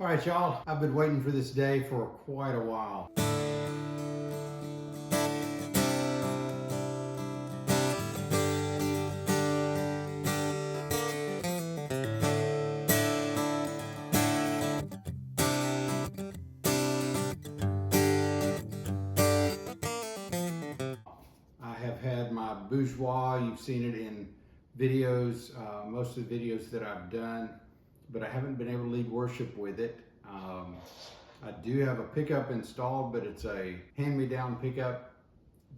All right, y'all, I've been waiting for this day for quite a while. I have had my Bourgeois. You've seen it in videos, most of the videos that I've done, but I haven't been able to lead worship with it. I do have a pickup installed, but it's a hand-me-down pickup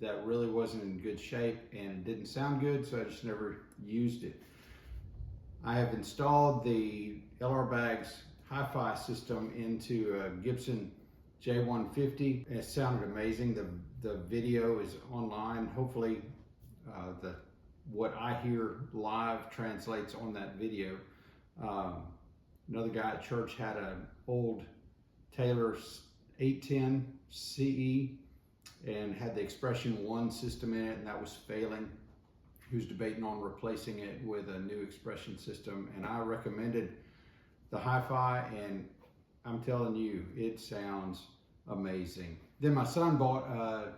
that really wasn't in good shape and it didn't sound good, so I just never used it. I have installed the LR Bags HiFi system into a Gibson J150. It sounded amazing. The video is online. Hopefully what I hear live translates on that video. Another guy at church had an old Taylor 810 CE and had the Expression 1 system in it, and that was failing. He was debating on replacing it with a new Expression system, and I recommended the HiFi, and I'm telling you, it sounds amazing. Then my son bought a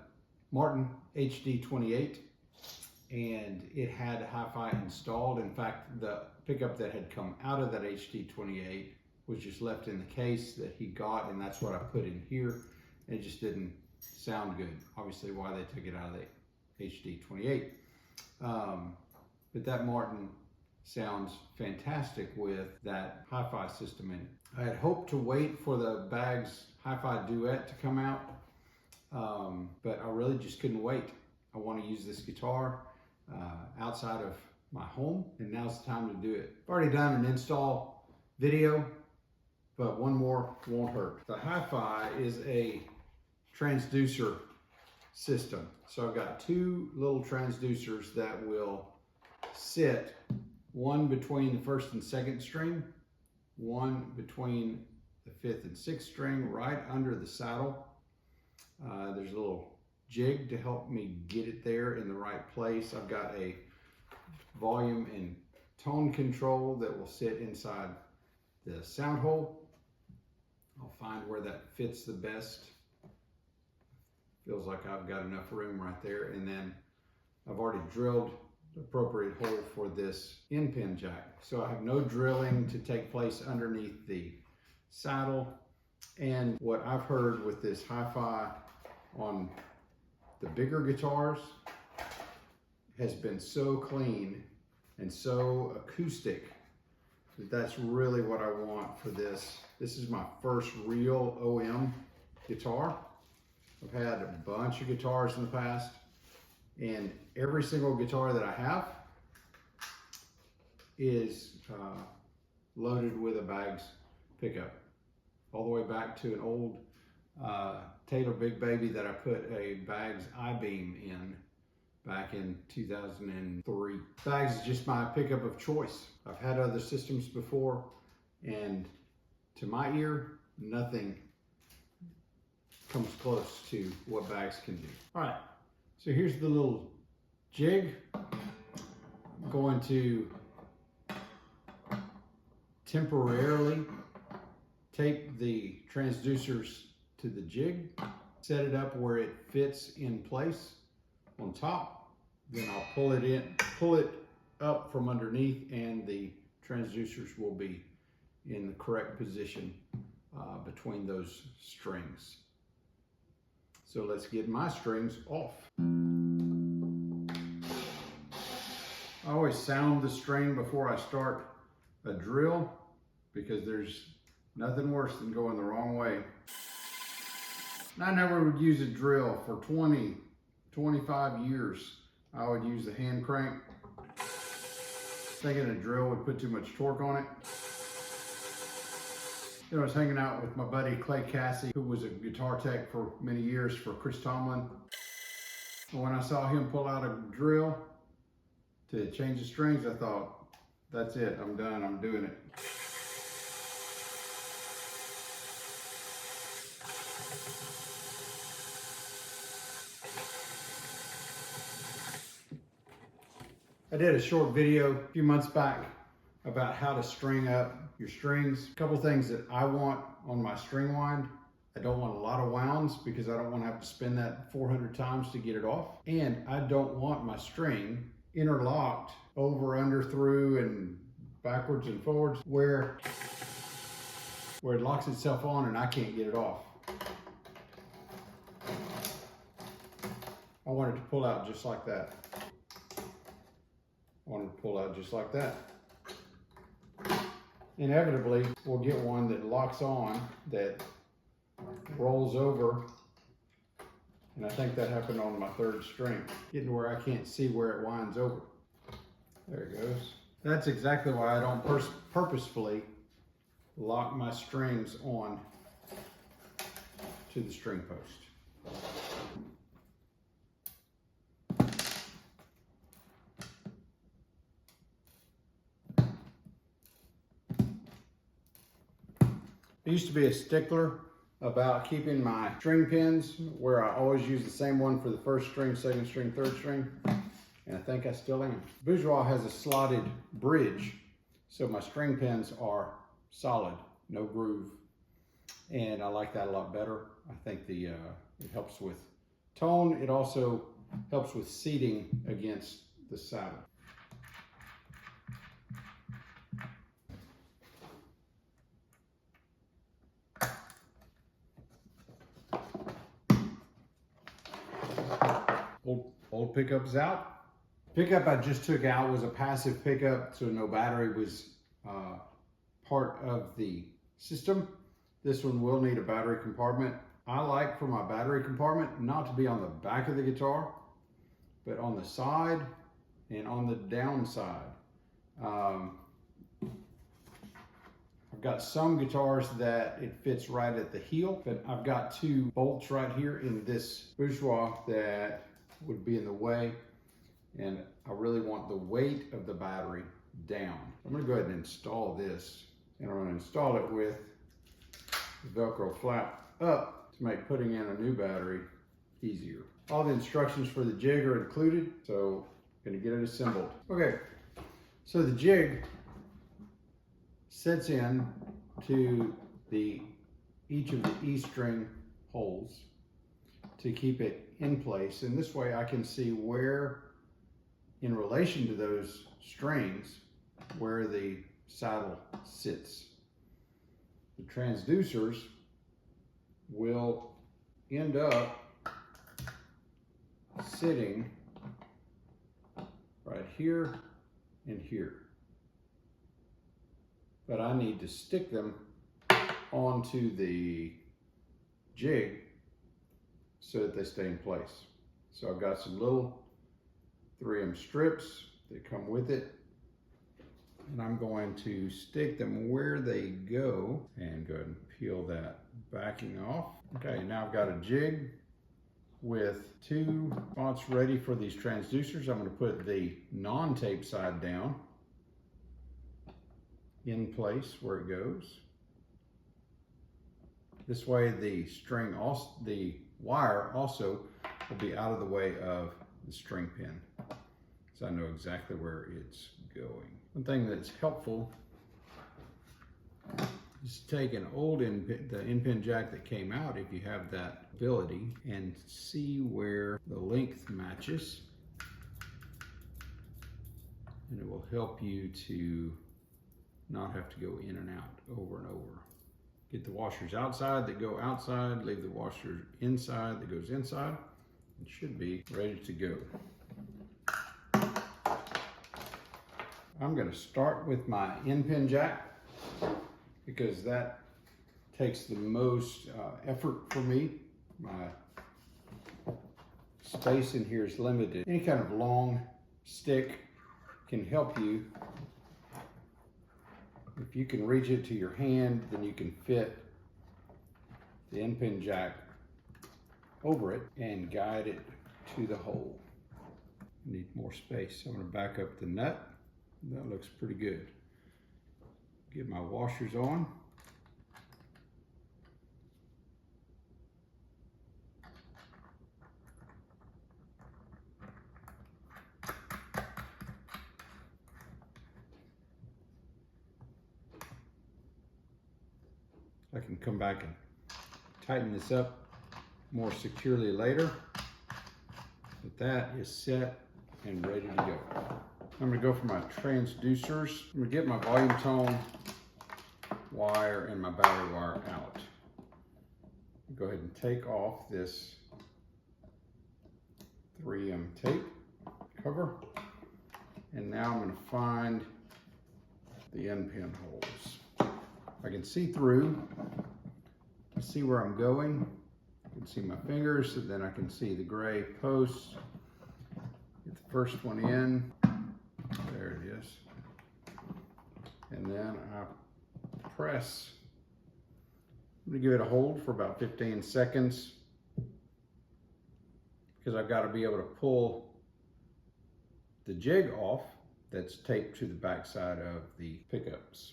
Martin HD28, and it had HiFi installed. In fact, the pickup that had come out of that HD28 was just left in the case that he got, and that's what I put in here. And it just didn't sound good. Obviously, why they took it out of the HD28. But that Martin sounds fantastic with that HiFi system in it. I had hoped to wait for the Bags HiFi Duet to come out, but I really just couldn't wait. I want to use this guitar outside of my home, and now's the time to do it. I've already done an install video, but one more won't hurt. The HiFi is a transducer system. So I've got two little transducers that will sit, one between the first and second string, one between the fifth and sixth string, right under the saddle. There's a little jig to help me get it there in the right place. I've got a volume and tone control that will sit inside the sound hole. I'll find where that fits the best. Feels like I've got enough room right there. And then I've already drilled the appropriate hole for this end pin jack. So I have no drilling to take place underneath the saddle. And what I've heard with this HiFi on the bigger guitars has been so clean and so acoustic that that's really what I want for this. This is my first real OM guitar. I've had a bunch of guitars in the past, and every single guitar that I have is loaded with a Bags pickup. All the way back to an old Taylor Big Baby that I put a Bags I-beam in back in 2003. Bags is just my pickup of choice. I've had other systems before, and to my ear, nothing comes close to what Bags can do. All right, so here's the little jig. I'm going to temporarily tape the transducers to the jig, set it up where it fits in place on top. Then I'll pull it up from underneath, and the transducers will be in the correct position between those strings. So let's get my strings off. I always sound the string before I start a drill, because there's nothing worse than going the wrong way. I never would use a drill for 20, 25 years. I would use the hand crank, thinking a drill would put too much torque on it. Then I was hanging out with my buddy Clay Cassie, who was a guitar tech for many years for Chris Tomlin. And when I saw him pull out a drill to change the strings, I thought, that's it, I'm done, I'm doing it. I did a short video a few months back about how to string up your strings. A couple things that I want on my string wind. I don't want a lot of wounds because I don't want to have to spin that 400 times to get it off. And I don't want my string interlocked over, under, through, and backwards and forwards where it locks itself on and I can't get it off. I want it to pull out just like that. I want it to pull out just like that. Inevitably, we'll get one that locks on, that rolls over, and I think that happened on my third string. Getting to where I can't see where it winds over. There it goes. That's exactly why I don't purposefully lock my strings on to the string post. I used to be a stickler about keeping my string pins where I always use the same one for the first string, second string, third string, and I think I still am. Bourgeois has a slotted bridge, so my string pins are solid, no groove, and I like that a lot better. I think it helps with tone. It also helps with seating against the saddle. Old pickup's out. Pickup I just took out was a passive pickup, so no battery was part of the system. This one will need a battery compartment. I like for my battery compartment not to be on the back of the guitar, but on the side and on the downside. I've got some guitars that it fits right at the heel, but I've got two bolts right here in this Bourgeois that would be in the way, and I really want the weight of the battery down. I'm gonna go ahead and install this, and I'm gonna install it with the Velcro flap up to make putting in a new battery easier. All the instructions for the jig are included, so I'm gonna get it assembled. Okay, so the jig sets in to each of the E string holes to keep it in place, and this way I can see where, in relation to those strings, where the saddle sits. The transducers will end up sitting right here and here, but I need to stick them onto the jig so that they stay in place. So I've got some little 3M strips that come with it, and I'm going to stick them where they go, and go ahead and peel that backing off. Okay, now I've got a jig with two spots ready for these transducers. I'm going to put the non-tape side down in place where it goes. This way the wire also will be out of the way of the string pin, so I know exactly where it's going. One thing that's helpful is take an old the end pin jack that came out, if you have that ability, and see where the length matches, and it will help you to not have to go in and out over and over. Get the washers outside that go outside, leave the washer inside that goes inside. It should be ready to go. I'm going to start with my end pin jack because that takes the most effort for me. My space in here is limited. Any kind of long stick can help you. If you can reach it to your hand, then you can fit the end pin jack over it and guide it to the hole. Need more space, so I'm going to back up the nut. That looks pretty good. Get my washers on. can come back and tighten this up more securely later. But that is set and ready to go. I'm gonna go for my transducers. I'm gonna get my volume tone wire and my battery wire out. Go ahead and take off this 3M tape cover. And now I'm gonna find the end pin holes. I can see through, I see where I'm going. I can see my fingers, and then I can see the gray posts. Get the first one in, there it is. And then I press. I'm gonna give it a hold for about 15 seconds because I've got to be able to pull the jig off that's taped to the backside of the pickups.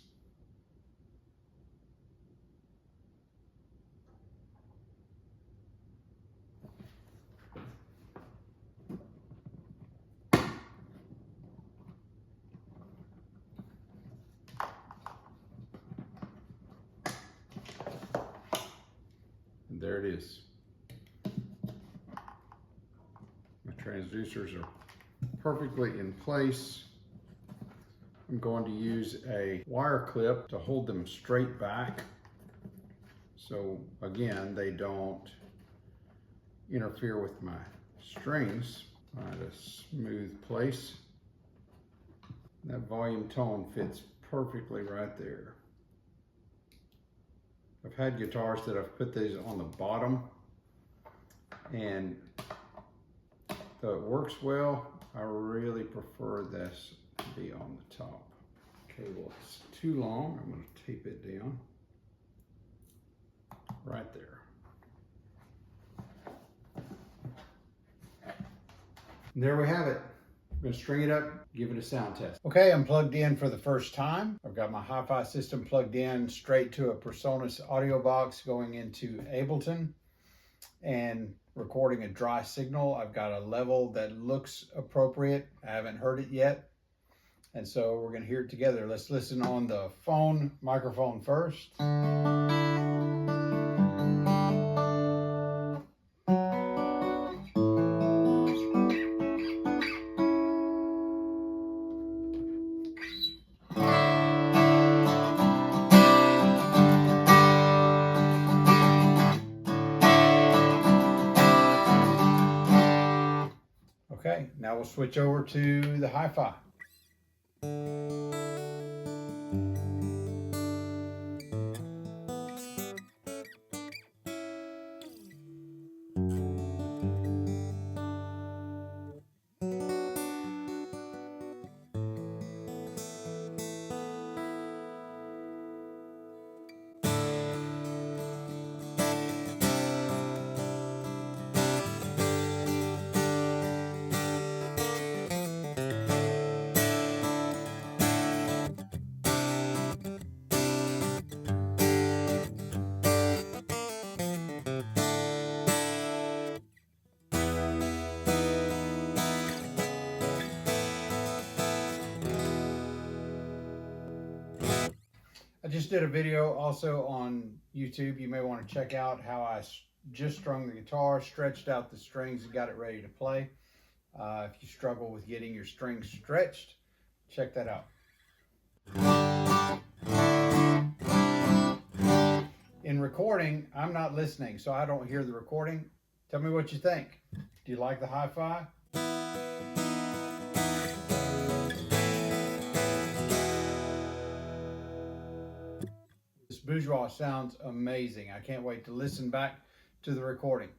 And there it is. My transducers are perfectly in place. I'm going to use a wire clip to hold them straight back. So again, they don't interfere with my strings. Find a smooth place. That volume tone fits perfectly right there. I've had guitars that I've put these on the bottom, and though it works well, I really prefer this to be on the top. Okay, well, it's too long. I'm going to tape it down right there. And there we have it. I'm going to string it up, give it a sound test. Okay, I'm plugged in for the first time. I've got my HiFi system plugged in straight to a PreSonus audio box going into Ableton and recording a dry signal. I've got a level that looks appropriate. I haven't heard it yet. And so we're going to hear it together. Let's listen on the phone microphone first. Okay, now we'll switch over to the HiFi. I just did a video also on YouTube. You may want to check out how I just strung the guitar, stretched out the strings, and got it ready to play. If you struggle with getting your strings stretched, check that out. In recording, I'm not listening, so I don't hear the recording. Tell me what you think. Do you like the HiFi? This Bourgeois sounds amazing. I can't wait to listen back to the recording.